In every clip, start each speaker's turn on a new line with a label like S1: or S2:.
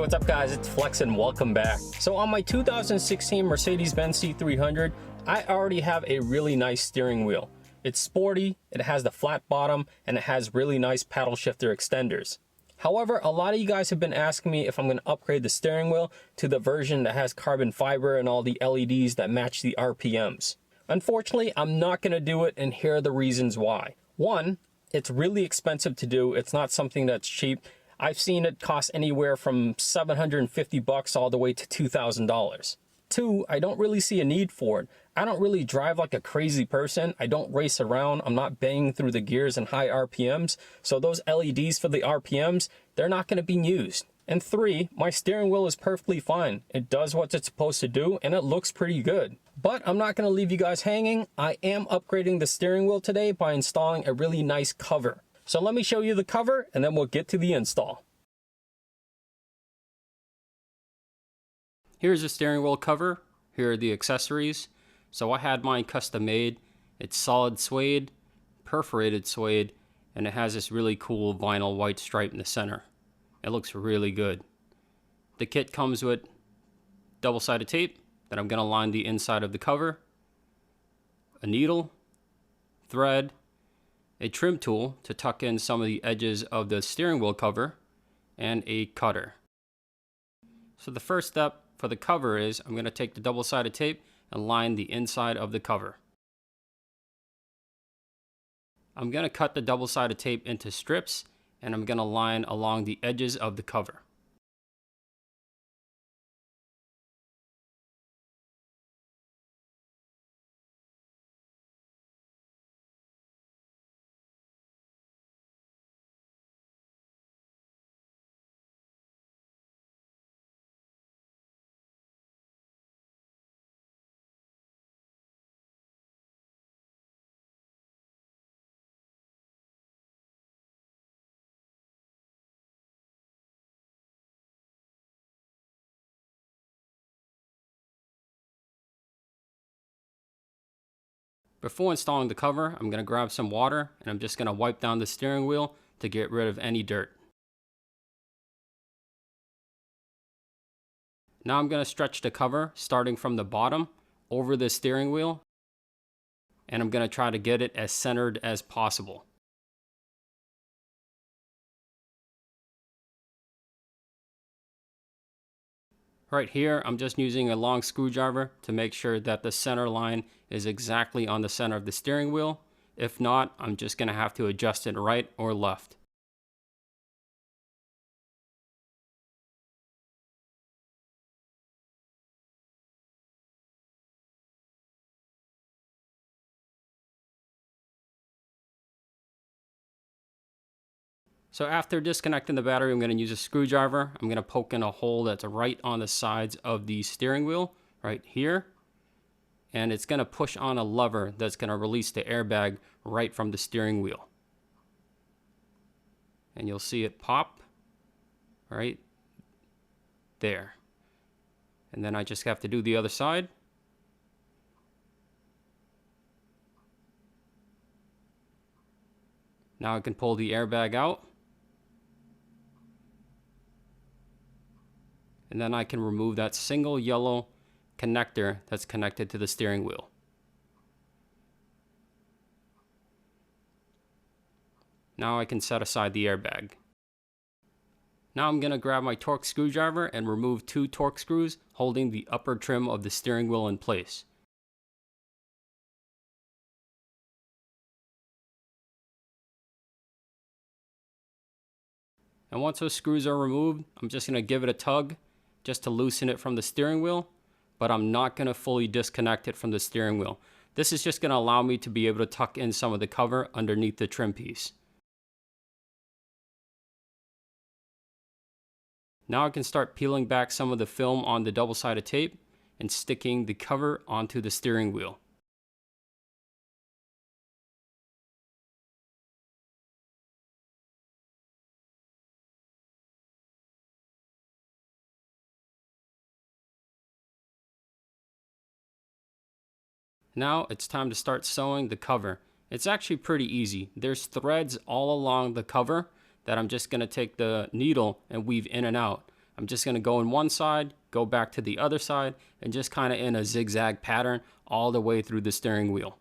S1: what's up guys, it's Flex and welcome back. So on my 2016 Mercedes-Benz C300, I already have a really nice steering wheel. It's sporty, it has the flat bottom, and it has really nice paddle shifter extenders. However, a lot of you guys have been asking me if I'm going to upgrade the steering wheel to the version that has carbon fiber and all the LEDs that match the RPMs. Unfortunately, I'm not going to do it, and here are the reasons why. One, it's really expensive to do. It's not something that's cheap. I've seen it cost anywhere from $750 all the way to $2,000. Two, I don't really see a need for it. I don't really drive like a crazy person. I don't race around. I'm not banging through the gears in high RPMs. So those LEDs for the RPMs, they're not going to be used. And three, my steering wheel is perfectly fine. It does what it's supposed to do and it looks pretty good. But I'm not going to leave you guys hanging. I am upgrading the steering wheel today by installing a really nice cover. So let me show you the cover and then we'll get to the install. Here's the steering wheel cover. Here are the accessories. So I had mine custom made. It's solid suede, perforated suede, and it has this really cool vinyl white stripe in the center. It looks really good. The kit comes with double-sided tape that I'm going to line the inside of the cover, a needle, thread, a trim tool to tuck in some of the edges of the steering wheel cover, and a cutter. So the first step for the cover is I'm going to take the double-sided tape and line the inside of the cover. I'm going to cut the double-sided tape into strips and I'm going to line along the edges of the cover. Before installing the cover, I'm going to grab some water and I'm just going to wipe down the steering wheel to get rid of any dirt. Now I'm going to stretch the cover starting from the bottom over the steering wheel, and I'm going to try to get it as centered as possible. Right here, I'm just using a long screwdriver to make sure that the center line is exactly on the center of the steering wheel. If not, I'm just going to have to adjust it right or left. So after disconnecting the battery, I'm going to use a screwdriver. I'm going to poke in a hole that's right on the sides of the steering wheel, right here. And it's going to push on a lever that's going to release the airbag right from the steering wheel. And you'll see it pop right there. And then I just have to do the other side. Now I can pull the airbag out. And then I can remove that single yellow connector that's connected to the steering wheel. Now I can set aside the airbag. Now I'm going to grab my Torx screwdriver and remove 2 Torx screws holding the upper trim of the steering wheel in place. And once those screws are removed, I'm just going to give it a tug just to loosen it from the steering wheel, but I'm not going to fully disconnect it from the steering wheel. This is just going to allow me to be able to tuck in some of the cover underneath the trim piece. Now I can start peeling back some of the film on the double-sided tape and sticking the cover onto the steering wheel. Now it's time to start sewing the cover. It's actually pretty easy. There's threads all along the cover that I'm just going to take the needle and weave in and out. I'm just going to go in one side, go back to the other side, and just kind of in a zigzag pattern all the way through the steering wheel.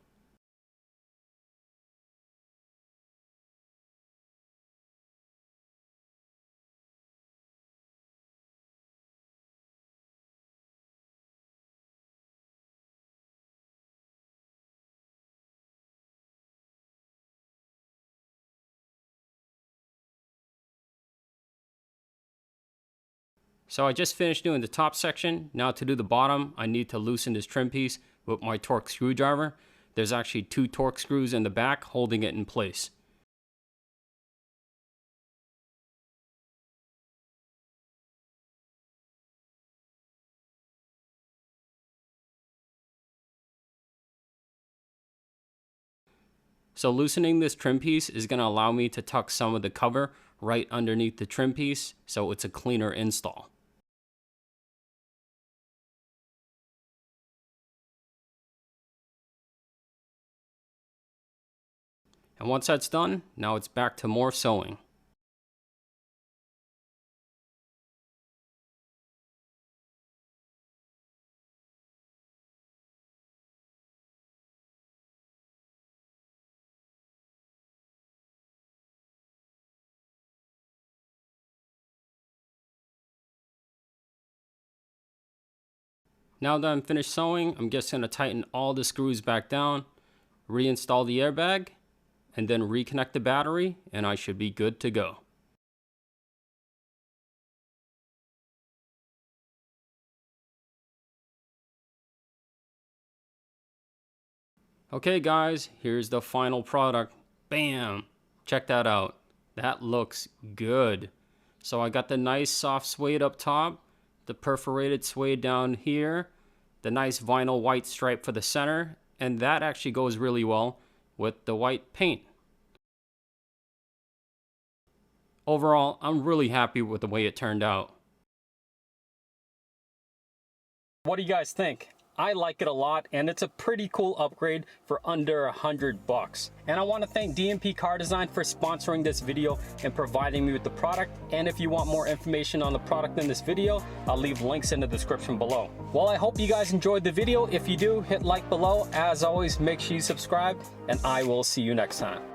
S1: So I just finished doing the top section. Now to do the bottom, I need to loosen this trim piece with my Torx screwdriver. There's actually 2 Torx screws in the back holding it in place. So loosening this trim piece is going to allow me to tuck some of the cover right underneath the trim piece, so it's a cleaner install. And once that's done, now it's back to more sewing. Now that I'm finished sewing, I'm just going to tighten all the screws back down, reinstall the airbag, and then reconnect the battery, and I should be good to go. Okay guys, here's the final product. Bam! Check that out. That looks good. So I got the nice soft suede up top, the perforated suede down here, the nice vinyl white stripe for the center, and that actually goes really well with the white paint. Overall, I'm really happy with the way it turned out. What do you guys think? I like it a lot, and it's a pretty cool upgrade for under $100. And I want to thank DMP Car Design for sponsoring this video and providing me with the product. And if you want more information on the product in this video, I'll leave links in the description below. Well, I hope you guys enjoyed the video. If you do, hit like below. As always, make sure you subscribe, and I will see you next time.